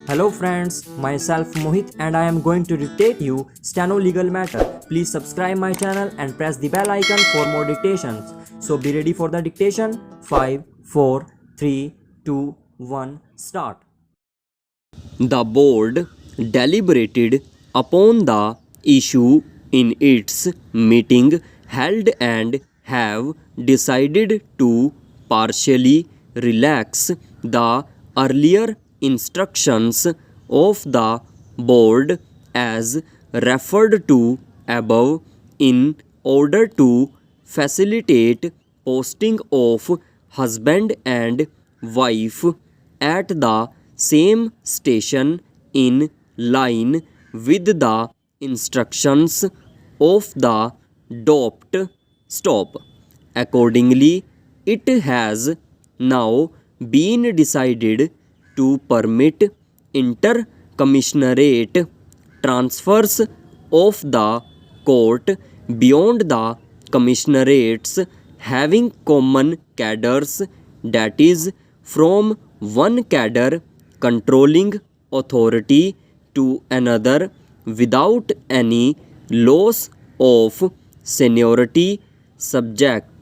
Hello friends, myself Mohit and I am going to dictate you Steno Legal Matter. Please subscribe my channel and press the bell icon for more dictations. So be ready for the dictation. 5, 4, 3, 2, 1, start. The board deliberated upon the issue in its meeting held and have decided to partially relax the earlier instructions of the board as referred to above in order to facilitate posting of husband and wife at the same station in line with the instructions of the DOPT stop. Accordingly, it has now been decided to permit intercommissionerate transfers of the court beyond the commissionerates having common cadres, that is, from one cadre controlling authority to another without any loss of seniority, subject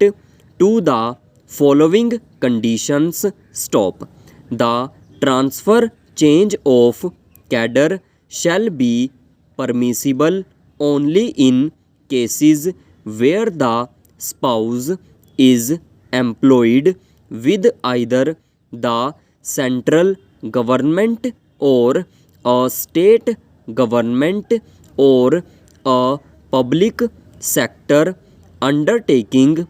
to the following conditions. Stop. The transfer change of cadre shall be permissible only in cases where the spouse is employed with either the central government or a state government or a public sector undertaking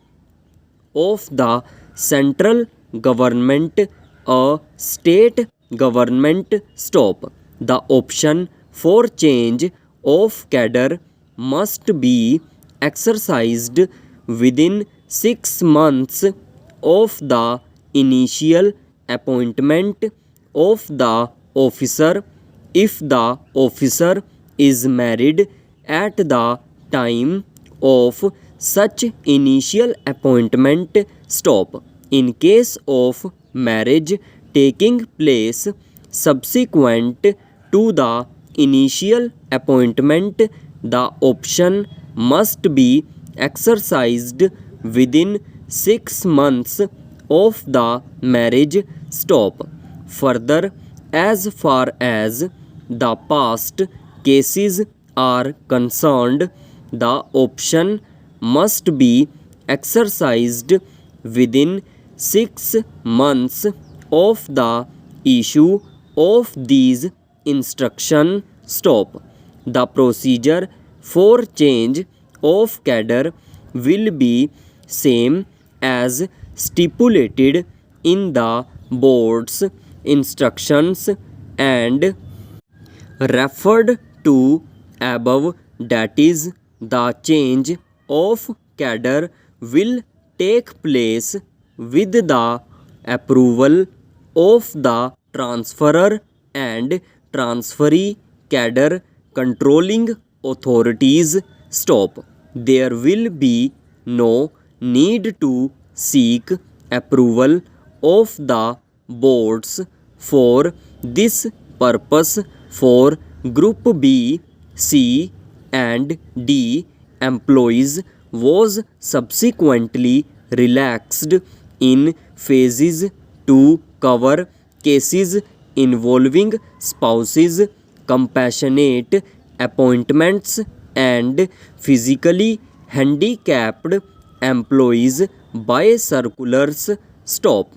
of the central government, a state government. Stop. The option for change of cadre must be exercised within 6 months of the initial appointment of the officer if the officer is married at the time of such initial appointment. Stop. In case of marriage taking place subsequent to the initial appointment, the option must be exercised within 6 months of the marriage. Stop. Further, as far as the past cases are concerned, the option must be exercised within 6 months of the issue of these instruction. Stop. The procedure for change of cadre will be same as stipulated in the board's instructions and referred to above, that is, the change of cadre will take place with the approval of the transferor and transferee cadre controlling authorities. Stop. There will be no need to seek approval of the boards for this purpose for Group B, C and D employees was subsequently relaxed in phases to cover cases involving spouses, compassionate appointments and physically handicapped employees by circulars. Stop.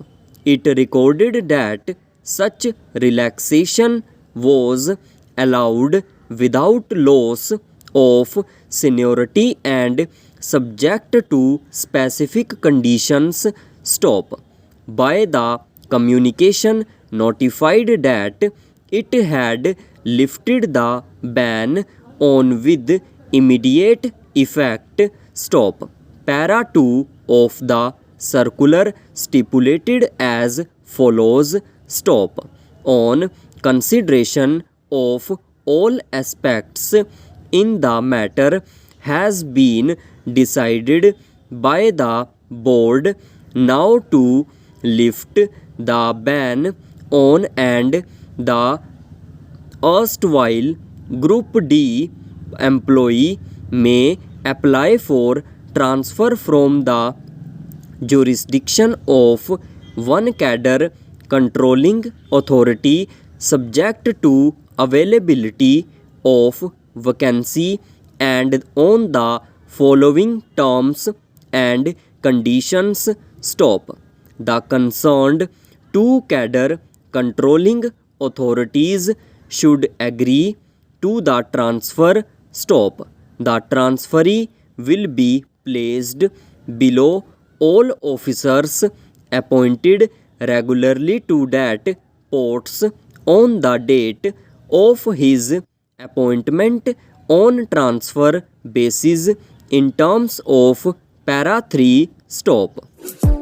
It recorded that such relaxation was allowed without loss of seniority and subject to specific conditions. Stop. By the communication notified that it had lifted the ban on with immediate effect. Stop. Para 2 of the circular stipulated as follows. Stop. On consideration of all aspects in the matter has been decided by the board now to lift the ban on and the erstwhile Group D employee may apply for transfer from the jurisdiction of one cadre controlling authority subject to availability of vacancy and on the following terms and conditions. Stop. The concerned two cadre controlling authorities should agree to the transfer. Stop. The transferee will be placed below all officers appointed regularly to that posts on the date of his appointment on transfer basis in terms of para 3. Stop.